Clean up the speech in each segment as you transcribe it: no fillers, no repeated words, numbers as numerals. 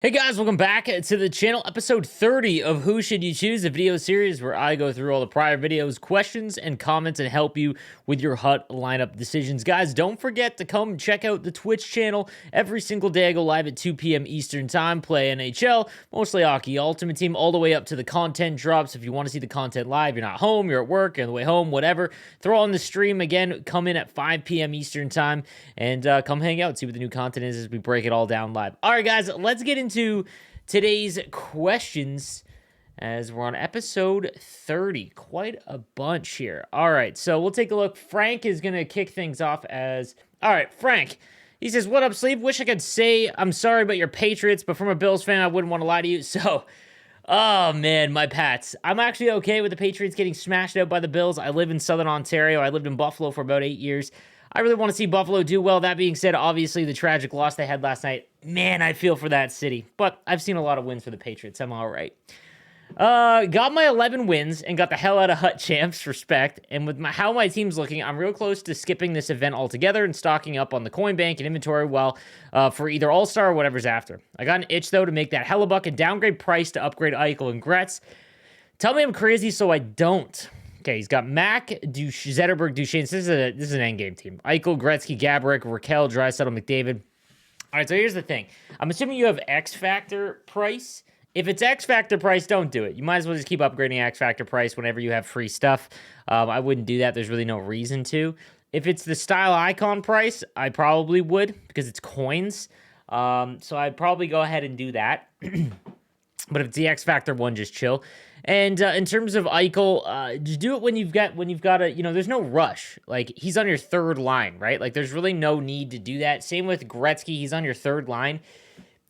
Hey guys, welcome back to the channel, episode 30 of Who Should You Choose, a video series where I go through all the prior videos, questions, and comments and help you with your HUT lineup decisions. Guys, don't forget to come check out the Twitch channel. Every single day I go live at 2 p.m. Eastern Time, play NHL, mostly hockey, Ultimate Team, all the way up to the content drops. If you want to see the content live, you're not home, you're at work, you're on the way home, whatever, throw on the stream again, come in at 5 p.m. Eastern Time, and come hang out, see what the new content is as we break it all down live. All right, guys, let's get into today's questions as we're on episode 30. Quite a bunch here. All right, so we'll take a look. Frank is going to kick things off as... All right, Frank. He says, what up, Sleeve? Wish I could say I'm sorry about your Patriots, but from a Bills fan, I wouldn't want to lie to you. So, oh, man, my Pats. I'm actually okay with the Patriots getting smashed out by the Bills. I live in Southern Ontario. I lived in Buffalo for about 8 years. I really want to see Buffalo do well. That being said, obviously, the tragic loss they had last night, man, I feel for that city. But I've seen a lot of wins for the Patriots. I'm all right. Got my 11 wins and got the hell out of HUT champs, respect. And with how my team's looking, I'm real close to skipping this event altogether and stocking up on the coin bank and inventory for either All-Star or whatever's after. I got an itch, though, to make that Hellebuck and downgrade Price to upgrade Eichel and Gretz. Tell me I'm crazy so I don't. Okay, he's got Mac, Zetterberg, Duchesne. This is an endgame team. Eichel, Gretzky, Gaborik, Raquel, Draisaitl, McDavid. All right, so here's the thing. I'm assuming you have X Factor Price. If it's X Factor Price, don't do it. You might as well just keep upgrading X Factor Price whenever you have free stuff. I wouldn't do that. There's really no reason to. If it's the Style Icon Price, I probably would because it's coins. So I'd probably go ahead and do that. But if it's the X Factor one, just chill. And in terms of Eichel, just do it when you've got a, there's no rush. Like, he's on your third line, right? Like, there's really no need to do that. Same with Gretzky. He's on your third line.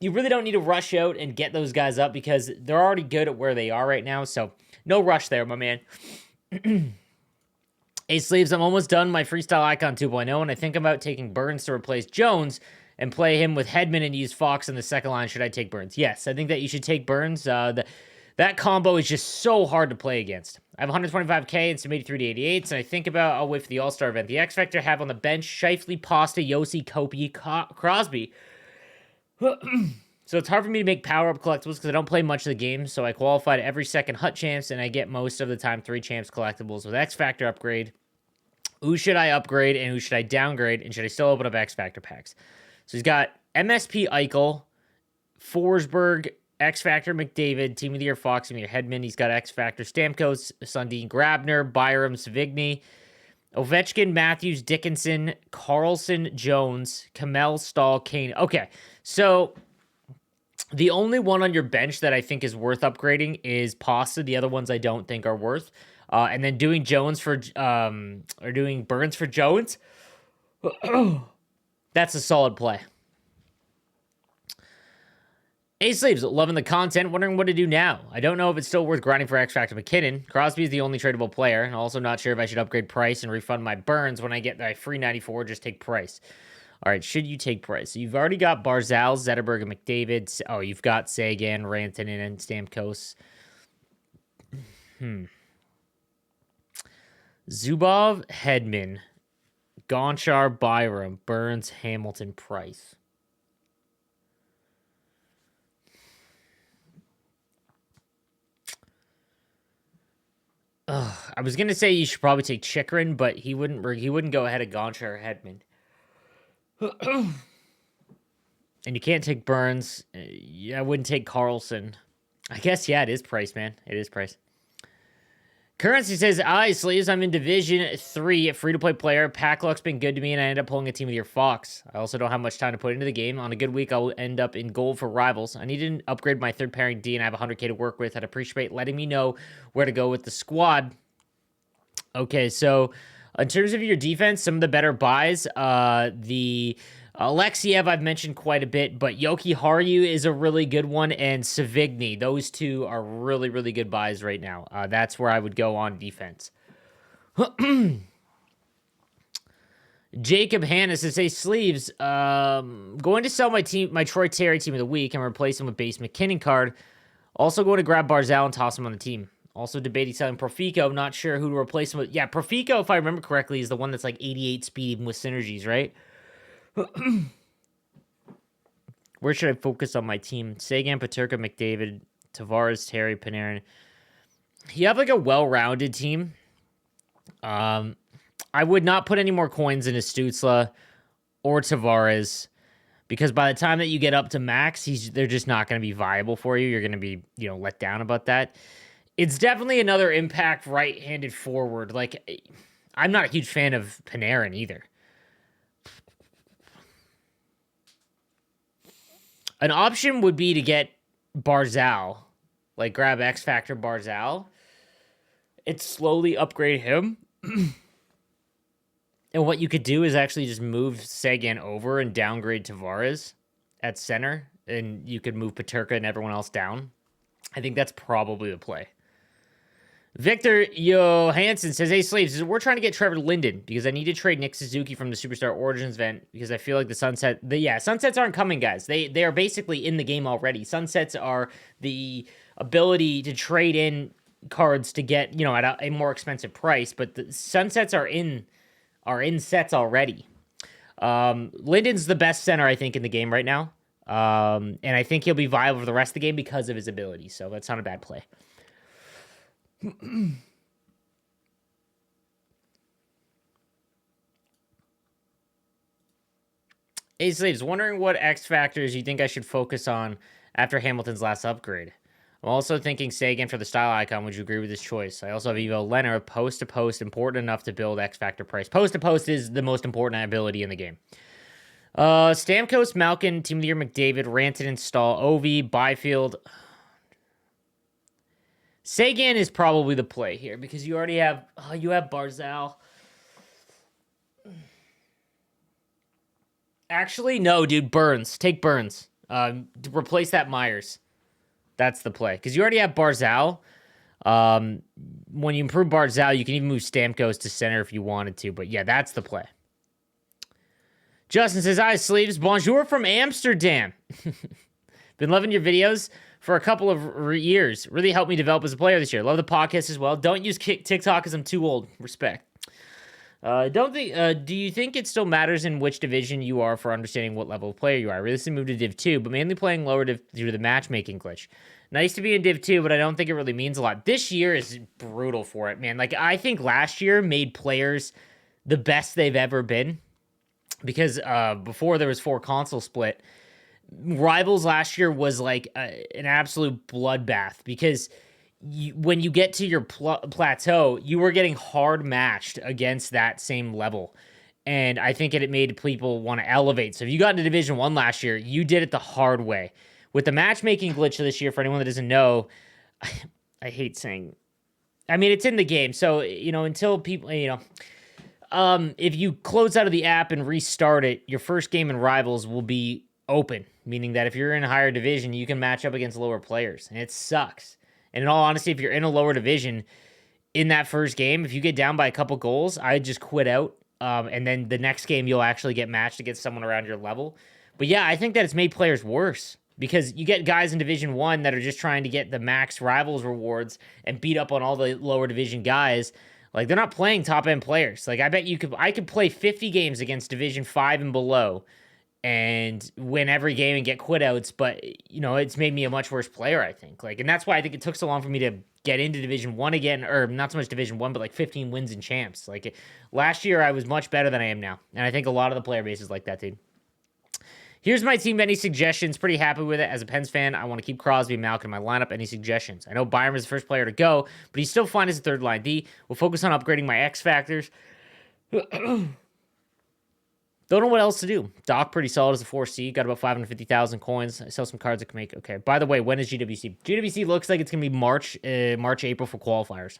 You really don't need to rush out and get those guys up because they're already good at where they are right now. So, no rush there, my man. Hey, Sleeves, I'm almost done my Freestyle Icon 2.0, and I think about taking Burns to replace Jones and play him with Hedman and use Fox in the second line. Should I take Burns? Yes, I think that you should take Burns. That combo is just so hard to play against. I have 125K and some 83 to 88s, and I think about I'll wait for the All-Star event. The X-Factor have on the bench Scheifele, Pasta, Yossi, Kopi, Crosby. So it's hard for me to make power-up collectibles because I don't play much of the game, so I qualified every second HUT champs, and I get most of the time 3 champs collectibles with X-Factor upgrade. Who should I upgrade, and who should I downgrade, and should I still open up X-Factor packs? So he's got MSP Eichel, Forsberg, X-Factor McDavid, Team of the Year Fox, Team of the Year Hedman. He's got X-Factor Stamkos, Sundin Grabner, Byram, Savigny, Ovechkin, Matthews, Dickinson, Carlson, Jones, Kamel, Stahl, Kane. Okay, so the only one on your bench that I think is worth upgrading is Pasta. The other ones I don't think are worth. And then doing Jones for, or doing Burns for Jones, that's a solid play. Ace Sleeves, loving the content, wondering what to do now. I don't know if it's still worth grinding for X Factor McKinnon. Crosby is the only tradable player, and also not sure if I should upgrade Price and refund my Burns when I get my free 94, just take Price. All right, should you take Price? So you've already got Barzal, Zetterberg, and McDavid. Oh, you've got Sagan, Rantanen, and Stamkos. Zubov, Hedman, Gonchar, Byram, Burns, Hamilton, Price. I was gonna say you should probably take Chychrun, but he wouldn't go ahead of Gonchar or Hedman. And you can't take Burns. Yeah, I wouldn't take Carlson. I guess, yeah, it is Price, man. It is Price. Currency says, Sleeves, I'm in Division 3, a free-to-play player. Pack luck's been good to me, and I end up pulling a Team of the Year Fox. I also don't have much time to put into the game. On a good week, I'll end up in gold for Rivals. I need to upgrade my third pairing D, and I have 100K to work with. I'd appreciate letting me know where to go with the squad. Okay, so in terms of your defense, some of the better buys, the Alexiev I've mentioned quite a bit, but Yoki Haru is a really good one, and Savigny. Those two are really, really good buys right now. That's where I would go on defense. Jacob Hannes says, hey, Sleeves, going to sell my Troy Terry Team of the Week and replace him with base McKinnon card. Also going to grab Barzal and toss him on the team. Also debating selling Profico. Not sure who to replace him with. Yeah, Profico, if I remember correctly, is the one that's like 88 speed with synergies, right? Where should I focus on my team? Sagan, Peterka, McDavid, Tavares, Terry, Panarin. You have like a well-rounded team. I would not put any more coins into Stützle or Tavares because by the time that you get up to max, they're just not going to be viable for you. You're going to be, let down about that. It's definitely another impact right-handed forward. Like, I'm not a huge fan of Panarin either. An option would be to get Barzal, like grab X Factor Barzal. It's slowly upgrade him. And what you could do is actually just move Sagan over and downgrade Tavares at center, and you could move Peterka and everyone else down. I think that's probably the play. Victor Johansson says, "Hey, Slaves, we're trying to get Trevor Linden because I need to trade Nick Suzuki from the Superstar Origins event because I feel like sunsets aren't coming, guys. They are basically in the game already. Sunsets are the ability to trade in cards to get, at a more expensive price, but the sunsets are in sets already. Linden's the best center, I think, in the game right now. And I think he'll be viable for the rest of the game because of his ability. So that's not a bad play. Hey, Slaves, wondering what X factors you think I should focus on after Hamilton's last upgrade. I'm also thinking Sagan for the style icon. Would you agree with this choice? I also have Evo Leonard, post to post, important enough to build X Factor price. Post to post is the most important ability in the game. Stamkos, Malkin, Team of the Year, McDavid, Rantanen, Stahl, Ovi, Byfield. Sagan is probably the play here because you already have Barzal. Actually, no, dude. Burns. Take Burns. Replace that Myers. That's the play. Because you already have Barzal. When you improve Barzal, you can even move Stamkos to center if you wanted to. But yeah, that's the play. Justin says, "Hi, Sleeves. Bonjour from Amsterdam. Been loving your videos for a couple of years. Really helped me develop as a player this year. Love the podcast as well. Don't use TikTok because I'm too old. Respect. Do you think it still matters in which division you are for understanding what level of player you are? I recently moved to Div 2, but mainly playing lower Div due to the matchmaking glitch. Nice to be in Div 2, but I don't think it really means a lot. This year is brutal for it, man. Like, I think last year made players the best they've ever been because before there was 4 console split, Rivals last year was like an absolute bloodbath because when you get to your plateau, you were getting hard matched against that same level. And I think it made people want to elevate. So if you got into Division 1 last year, you did it the hard way. With the matchmaking glitch this year, for anyone that doesn't know, I hate saying... I mean, it's in the game. So, until people, if you close out of the app and restart it, your first game in Rivals will be open, meaning that if you're in a higher division, you can match up against lower players, and it sucks. And in all honesty, if you're in a lower division in that first game, if you get down by a couple goals, I'd just quit out, and then the next game you'll actually get matched against someone around your level. But yeah, I think that it's made players worse because you get guys in Division 1 that are just trying to get the max Rivals rewards and beat up on all the lower division guys. Like, they're not playing top-end players. Like, I bet I could play 50 games against Division 5 and below and win every game and get quit outs, but it's made me a much worse player, I think. Like, and that's why I think it took so long for me to get into Division 1 again, or not so much Division 1, but like 15 wins and champs. Like, last year I was much better than I am now, and I think a lot of the player base is like that, dude. Here's my team. Any suggestions? Pretty happy with it. As a Pens fan, I want to keep Crosby, Malkin in my lineup. Any suggestions? I know Byram is the first player to go, but he's still fine as a third line D. We'll focus on upgrading my X factors. Don't know what else to do. Doc, pretty solid as a 4C. Got about 550,000 coins. I sell some cards that can make... Okay, by the way, when is GWC? GWC looks like it's going to be March, April for qualifiers.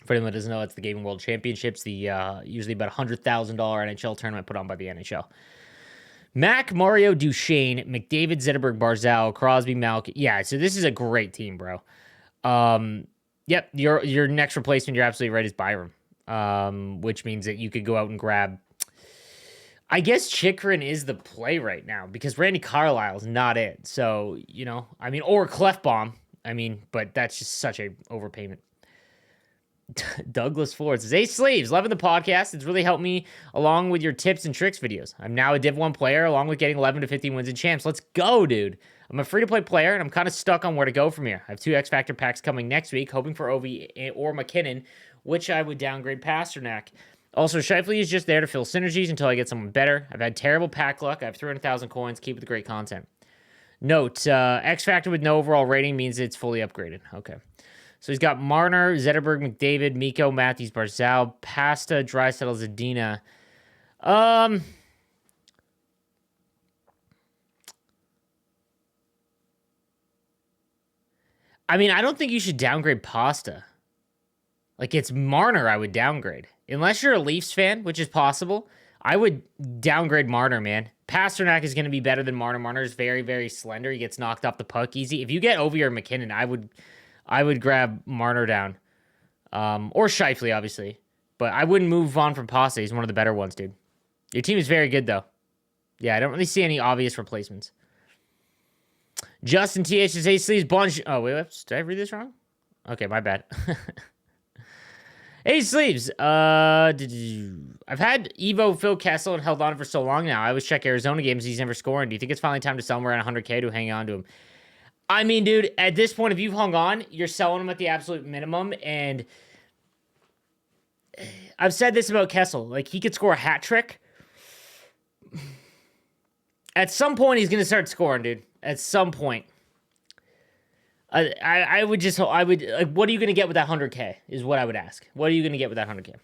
For anyone that doesn't know, it's the Gaming World Championships, the usually about $100,000 NHL tournament put on by the NHL. Mac, Mario, Duchesne, McDavid, Zetterberg, Barzal, Crosby, Malkin. Yeah, so this is a great team, bro. Yep, your next replacement, you're absolutely right, is Byram. Which means that you could go out and grab... I guess Chychrun is the play right now because Randy Carlisle's not it. So, or Clefbaum. But that's just such a overpayment. Douglas Ford says, "Hey Sleeves, loving the podcast. It's really helped me along with your tips and tricks videos. I'm now a Div 1 player along with getting 11 to 15 wins in champs. Let's go, dude. I'm a free-to-play player, and I'm kind of stuck on where to go from here. I have 2 X-Factor packs coming next week, hoping for Ovi or McKinnon, which I would downgrade Pasternak. Also, Shifley is just there to fill synergies until I get someone better. I've had terrible pack luck. I have 300,000 coins. Keep with the great content. Note, X-Factor with no overall rating means it's fully upgraded. Okay. So he's got Marner, Zetterberg, McDavid, Miko, Matthews, Barzal, Pasta, Draisaitl, Zadina. I mean, I don't think you should downgrade Pasta. Like, it's Marner I would downgrade. Unless you're a Leafs fan, which is possible, I would downgrade Marner, man. Pasternak is going to be better than Marner. Marner is very, very slender. He gets knocked off the puck easy. If you get Ovi or McKinnon, I would grab Marner down. Or Shifley, obviously. But I wouldn't move on from Pasta. He's one of the better ones, dude. Your team is very good, though. Yeah, I don't really see any obvious replacements. Justin TH says, "Hey, Sleeves, Bunch." Oh, wait, did I read this wrong? Okay, my bad. Hey, Sleeves. I've had Evo Phil Kessel and held on for so long now. I always check Arizona games. He's never scoring. Do you think it's finally time to sell him around 100K to hang on to him? I mean, dude, at this point, if you've hung on, you're selling him at the absolute minimum. And I've said this about Kessel. Like, he could score a hat trick. At some point, he's going to start scoring, dude. At some point. I would, like, what are you going to get with that 100K is what I would ask. What are you going to get with that 100K?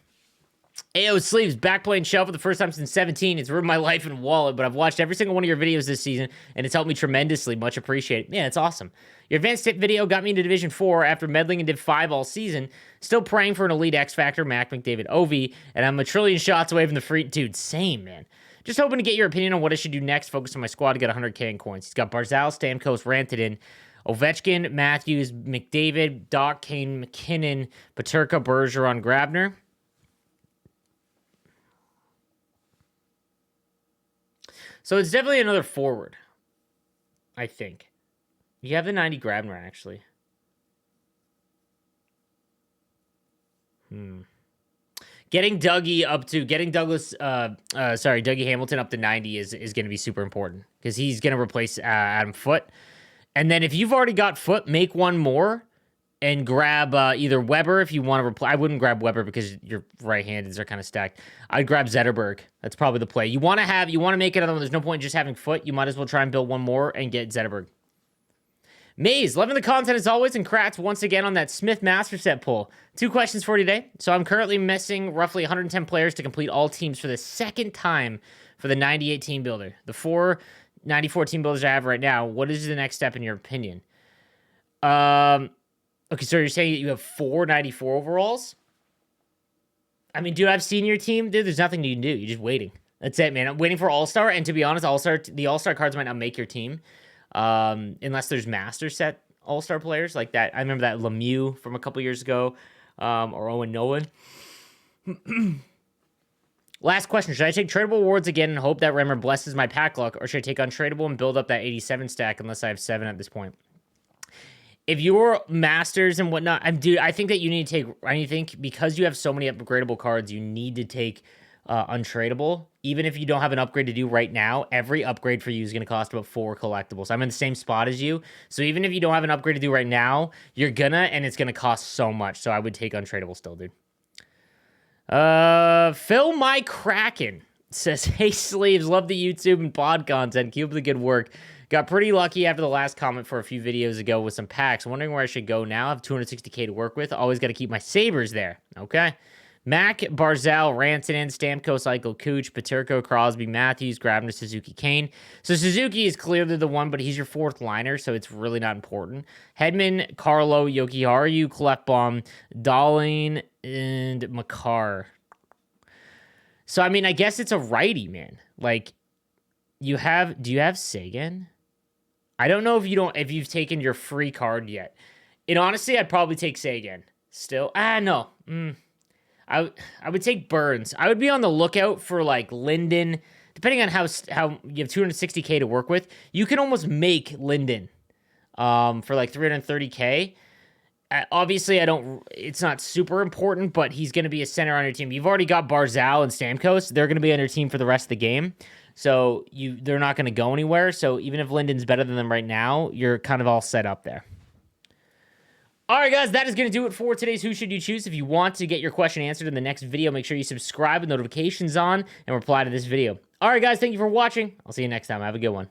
AO Sleeves, back playing Shell for the first time since 17. It's ruined my life and wallet, but I've watched every single one of your videos this season, and it's helped me tremendously. Much appreciated. Yeah, it's awesome. Your advanced tip video got me into Division 4 after meddling in Div 5 all season. Still praying for an elite X Factor, Mac, McDavid, Ovi, and I'm a trillion shots away from the free... Dude, same, man. Just hoping to get your opinion on what I should do next. Focus on my squad to get 100K in coins. He's got Barzal, Stamkos, Rantanen, Ovechkin, Matthews, McDavid, Doc, Kane, McKinnon, Peterka, Bergeron, Grabner. So it's definitely another forward, I think. You have the 90 Grabner, actually. Getting Dougie Hamilton up to 90 is going to be super important because he's going to replace Adam Foote. And then if you've already got Foote, make one more and grab either Weber if you want to replace. I wouldn't grab Weber because your right-handeds are kind of stacked. I'd grab Zetterberg. That's probably the play. You want to make another one. There's no point in just having Foote. You might as well try and build one more and get Zetterberg. Maze, loving the content as always, and congrats once again on that Smith Master Set pull. 2 questions for today. So I'm currently missing roughly 110 players to complete all teams for the second time for the 98 team builder. The 4 94 team builders I have right now, what is the next step in your opinion? Okay, so you're saying that you have 4 94 overalls? I mean, dude, I've seen your team. Dude, there's nothing you can do. You're just waiting. That's it, man. I'm waiting for All-Star, and to be honest, the All-Star cards might not make your team. Unless there's master set all-star players like that. I remember that Lemieux from a couple years ago, or Owen Nolan. Last question. Should I take tradable awards again and hope that Remmer blesses my pack luck, or should I take untradeable and build up that 87 stack unless I have 7 at this point? If you're masters and whatnot, I think that you need to take, I think because you have so many upgradable cards, you need to take untradeable. Even if you don't have an upgrade to do right now, every upgrade for you is going to cost about 4 collectibles. I'm in the same spot as you. So even if you don't have an upgrade to do right now, you're and it's going to cost so much. So I would take untradeable still, dude. Phil My Kraken says, "Hey, Sleeves, love the YouTube and pod content. Keep up the good work. Got pretty lucky after the last comment for a few videos ago with some packs. Wondering where I should go now. I have 260K to work with. Always got to keep my Sabres there. Okay. Mac, Barzal, Rantanen, Stamkos, Eichel, Cooch, Peterka, Crosby, Matthews, Grabner, Suzuki, Kane. So Suzuki is clearly the one, but he's your 4th liner, so it's really not important. Hedman, Carlo, Jokiharju, Klefbom, Dahlin, and Makar. So, I mean, I guess it's a righty, man. Like, do you have Sagan? I don't know if you've taken your free card yet. And honestly, I'd probably take Sagan. Still, no. I would take Burns. I would be on the lookout for like Linden. Depending on how you have 260K to work with, you can almost make Linden for like 330K. Obviously, it's not super important, but he's going to be a center on your team. You've already got Barzal and Stamkos. They're going to be on your team for the rest of the game. So they're not going to go anywhere. So even if Linden's better than them right now, you're kind of all set up there. All right, guys, that is going to do it for today's Who Should You Choose. If you want to get your question answered in the next video, make sure you subscribe with notifications on and reply to this video. All right, guys, thank you for watching. I'll see you next time. Have a good one.